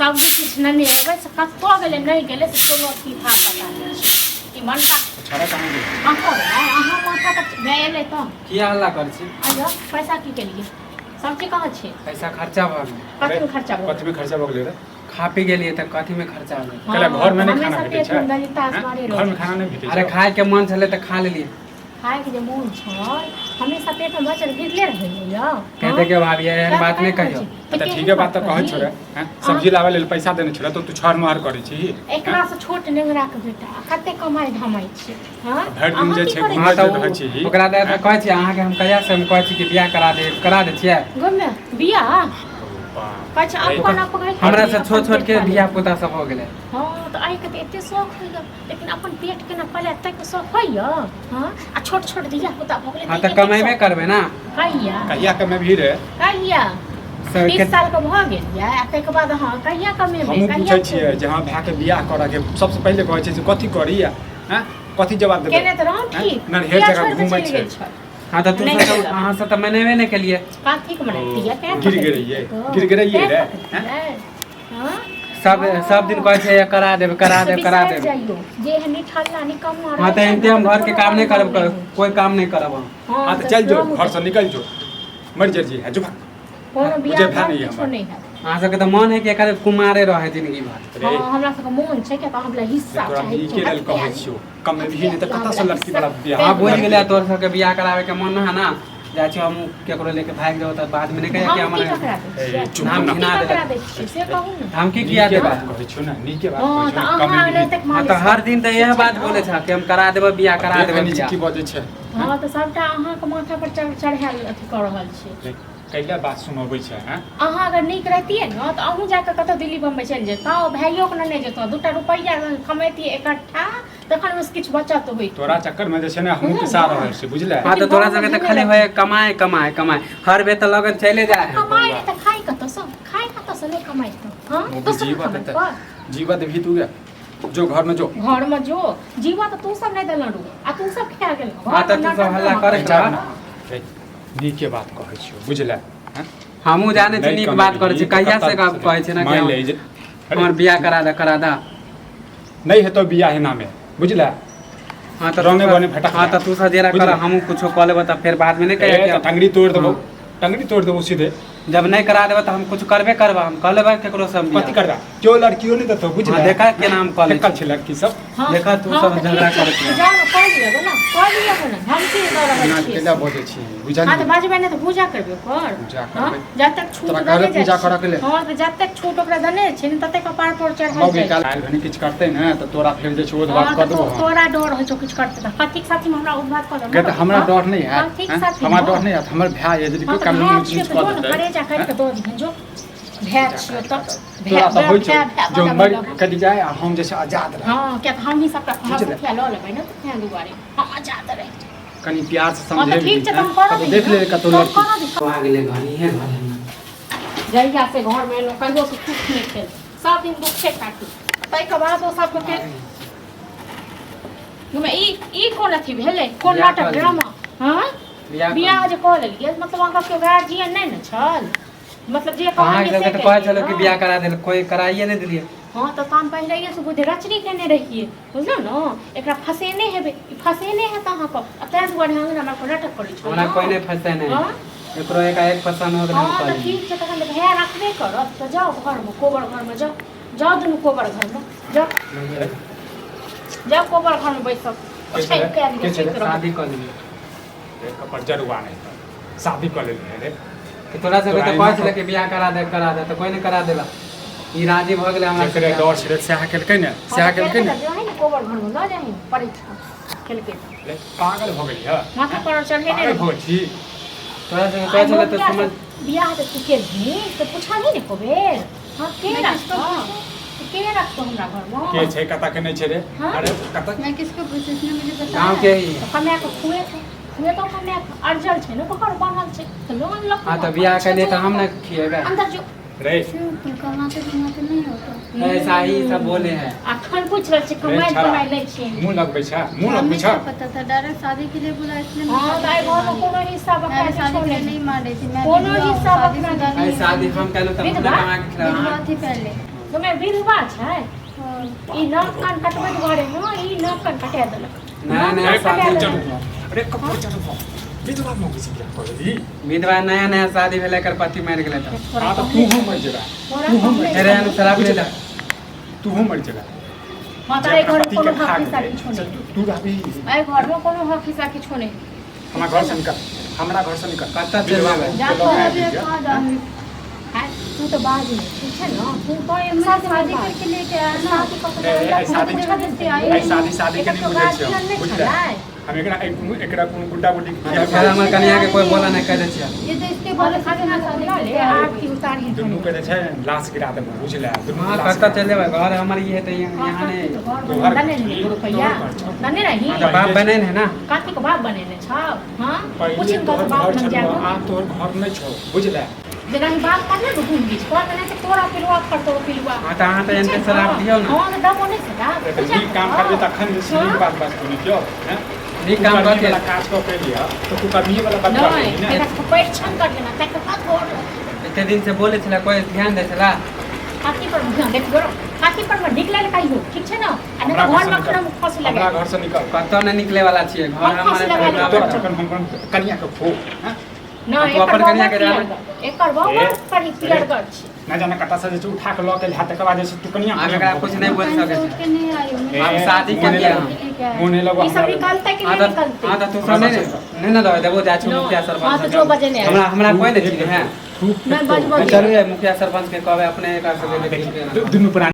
सब चीज नहीं है से कतो गेले नहीं गेले से कोनो की था पता नहीं ई मनका छड़ा कहां गेल अहाँ माथा पर गएले तो की हल्ला कर छी आयो पैसा की के लिए सब चीज कहां छे पैसा खर्चा भ कथि में खर्चा हो कथि में खर्चा भ गेलै रे खा पी गेलिए त कथि में खर्चा हो गेलै कहला घर में नहीं खाना भेटै छै घर में खाना नहीं भेटै अरे खाए के मन छले त खा लेलिए खाए के जे मन छै हमेशा पेट में बचल गिरले रहै यो कहते के भाभी एहन बात नहीं कहियो त ठीक है बात त कहै छोरे हैं सब्जी लावे लेल पैसा देने छोरे तो तू छर मार करै छी एकरा से छोट नेंगरा के बेटा कते कमाई धमाई छी हां भर दिन जे छै घुमा त रहै छी ओकरा दे त कहै छी अहाँ के हम कहिया से हम कहै छी कि बियाह करा दे छियै गमे बियाह अच्छा अपन हमरा से छोट छोट के बियाह पुता सब हो गेलै हां त आई के एते शौक होइया लेकिन अपन पेट के न पले तक शौक होइया हां आ छोट छोट बियाह पुता हो गेलै हां त कमाइबे करबे ना कहिया कमेबी रे कहिया 20 साल के भ गेल या एते के बाद हां कहिया कमेबे हम पूछै छियै जे हां भाय के बियाह करा के सबसे पहले कहै छै कथि करी हैं कथि जवाब देबै केने त रह ठीक न हेर जगह घुमै छै हां त तू सब अहाँ से त मनेबे नहीं के लिए काथी के मनैती है गिर गिरैये रे हां सब दिन कहै छै करा देब जे हनी ठल्ला निकम मार हां त एते हम घर के काम नहीं करब कोई काम नहीं करब हां त चल जो घर से निकल जो मर जी है जो कोनो बियाह नहीं है अहाँ सबके त मन है कि एकर कुमारे रहे जिंदगी भर हां हमरा सबके मन छै कि हमरा हिस्सा चाही के लेल कहै छियो कम भी नहीं त कता से लड़की वाला बियाह हां बुझ गेलै तोर सबके बियाह करावे के मन है ना जा छी हम केकरो लेके भाग जाओ त बाद में नहीं कहे कि हमरा नाम घिना दे से कहू ना हम की किया दे बात कहै छियो ना नी के बात कहै छियो कम त हर दिन त यह बात बोले छ कि हम करा देब बियाह करा देब बियाह की बजे छै हां त सबटा अहाँ के माथा पर चढ़ायल अथि कर रहल छी कैला बात सुनबै छै हैं अहाँ अगर नीक रहतिए न त अहूँ जाके कत दिल्ली बम्बई चल जेतौ भाइयों के नहीं जेतौ 2 रुपया कमेती इकट्ठा तखन में किछ बचत होई तोरा चक्कर में जे छै ना हमहू पिसा रहल छी बुझले हां त तोरा संगे त खाली होय कमाए हर बे त लगन चले जाए कमाए त खाई कत से ले कमाई त हां तो जीवत भी तू जो घर में जो जीवा तो तू सब नहीं देलनु आ तू सब खा गेल हां त तू सब हल्ला करे जा नीक के बात कहै छियो बुझले हैं हमहू जाने छी नीक बात करै छी कहिया से कहै छै ना कि हमर बियाह करा दा नहीं है तो बियाह है नामे बुझले हां त रोने बने फटा हां त तू सजेरा कर हमहू कुछो क लेब त फिर बाद में नहीं कहे कि टंगड़ी तोड़ देबो सीधे जब नहीं करा देबा त हम कुछ करबे करबा हम क लेबा केकरो सब कथि करबा क्यों लड़कियों नहीं देतो बुझले देखा के नाम क ले कल छै लड़की सब देखा तू सब झगड़ा करत जा न कर लियो ना हम की कर रहल छी केला बोझे छी बुझा हां त बाजबे नहीं त पूजा करबे कर जब तक छूट दे पूजा कर के ले हां त जब तक छूट ओकरा दने छै न तते कपार पर चढ़ल छै काल भने किछ करते न त तोरा फिर जे छोद बात कर देबो तोरा डर हो छ किछ करते त कथिक साथी में हमरा उद बात कर दे के हमरा डर नहीं है हमरा डर नहीं है हमर भाई है यदि कोई काम नहीं चीज कर दे जा कर के दो दिखन जो भेट छियो त जो मर कटी जाए हम जैसे आजाद रहे हां क्या हम ही सब हम खेल लेबै न त खेल दुआरे हम आजाद रहे कनी प्यार से समझे ठीक छै तुम देख ले कतो लड़की आ गेले घर ही है घर जइया से घर में लोग कहियो से सुख नहीं खेल सब दिन दुख से काटी तै के बाद ओ सब के में ई कोन अथी भेले कोन नाटक ड्रामा हां बियाह जे कह लेलिए मतलब अहाँ के गार्जियन नहीं न छल मतलब जे कहानी से त कहै छलो कि बियाह करा देल कोई कराइए नहीं दिलिए हां त काम पहले से बुद्धि रचनी केने रहिए बुझलो न एकरा फसेने हेबे फसेने है त अहाँ को अतै दुआरे हमरा को नाटक करै छ हमरा कोई नहीं फसे नहीं एकरो एक पसंद हो गेल हम कहली ठीक छै तखन भैया रखबे करत त जाओ घर में कोबर घर में जाओ दुनु कोबर घर में जाओ कोबर घर में बैसो शादी कर ली कपर जरुआ नहीं शादी कर ले रे कि तोरा सब त कहै छले कि बियाह करा दे त कोई नहीं करा देला ई राजी भ गेले हमरा करे डर छले सेहा केलकै ने जाहि न कोबर घर में न जाहि परीक्षा केलकै पागल भ गेल है माथा पर चढ़े ने हो छी तोरा सब कहै छले त समझ बियाह त तू के भी त पूछा नहीं ने कोबेर हां के रास्ता के रास्ता हमरा घर में के छै कता के नहीं छै रे अरे कता मैं किसको पूछिस ने मुझे बता गांव के ही कमे को खुए तो हमें अर्जल छै न पकड़ बांधल छै त लोन लख हां त बियाह के लिए त हम न खिएबे अंदर जो रे कहां से नहीं होता ऐसा ही सब बोले हैं अखन पूछ रहे छै कमाई ले छी मुंह लगबै छ पता था डायरेक्ट शादी के लिए बुला इसलिए हां दाई घर में कोनो हिस्सा बका शादी के नहीं माने थी मैं कोनो हिस्सा बका शादी हम कहलो त हम कमा के खिला हां थी पहले तुम्हें विधवा छै ई नाक कान कटबै दुआरे हां ई नाक कान कटा देलक नया नया शादी अरे कपड़ा चढ़ो विधवा में किसी क्या करली विधवा नया नया शादी भेले कर पति मर गेले त हां तो तू हम मर जरा तू हम तेरे हम शराब ले जा तू हम मर जरा माता घर कोनो हक हिस्सा किछो नहीं तू रहबी ए घर में कोनो हक हिस्सा किछो नहीं हमरा घर से निकल हमरा घर से निकल कत्ता चल जाबे जा तो अभी कहां जा तू तो बाज में ठीक है ना तू तो एक साथ शादी करके लेके आया शादी शादी के नहीं बुझै छै बुझले हम एकरा कोनो गुड्डा गुड्डी खैर हमर कन्या के कोई बोला नहीं कह दे छियै ये तो इसके बोले खाते ना शादी ले आरती उतारी दुनू कह दे छै लाश गिरा दे बुझले दुनू हां कत्ता चल जाबे घर हमर ये है त यहां नहीं तो बने नहीं रुपया बने रही बाप बने है ना काकी के बाप बने ने छ हां कुछ पहिले इनका तोहर बाप घर बन छौ जाए आ तोहर घर नहीं छौ बुझले जेना ही बात करने तो घूम बीच पर मैंने तो तोरा पिलवा कर तो पिलवा हां त हां त एनते शराब दियो ना हां तो डबो नहीं सका ई काम करबे तखन सीधी बात बात सुनी क्यों हैं नी काम करके वाला काज को के लिया तो तू कभी वाला बात कर नहीं नहीं तेरा परीक्षण कर लेना तक बात हो इतने दिन से बोले छला कोई ध्यान दे छला काकी पर ध्यान दे करो काकी पर में निकले काई हो ठीक है ना आ नहीं तो घर में खड़ा फंस लगे हमरा घर से निकल कत्ता नहीं निकले वाला छियै घर हमारे तो अपन कन्या के फो हैं ना तू अपन कन्या के जाना एकर बाबा पर क्लियर कर छी ना जाने कटा से जे उठा के ल के हाथ के बाद से तू कन्या हम एकरा कुछ नहीं बोल सके छी नहीं आयो हम शादी के लिए मोने लगो ये सब निकालते कि नहीं निकालते हां त तू सब नहीं ना दो देबो जा छु मुखिया सरपंच हां तो जो बजे ने हमरा कोई नहीं छी है मैं बजबो चलिए मुखिया सरपंच के कहबे अपने एक से दुनू पुरान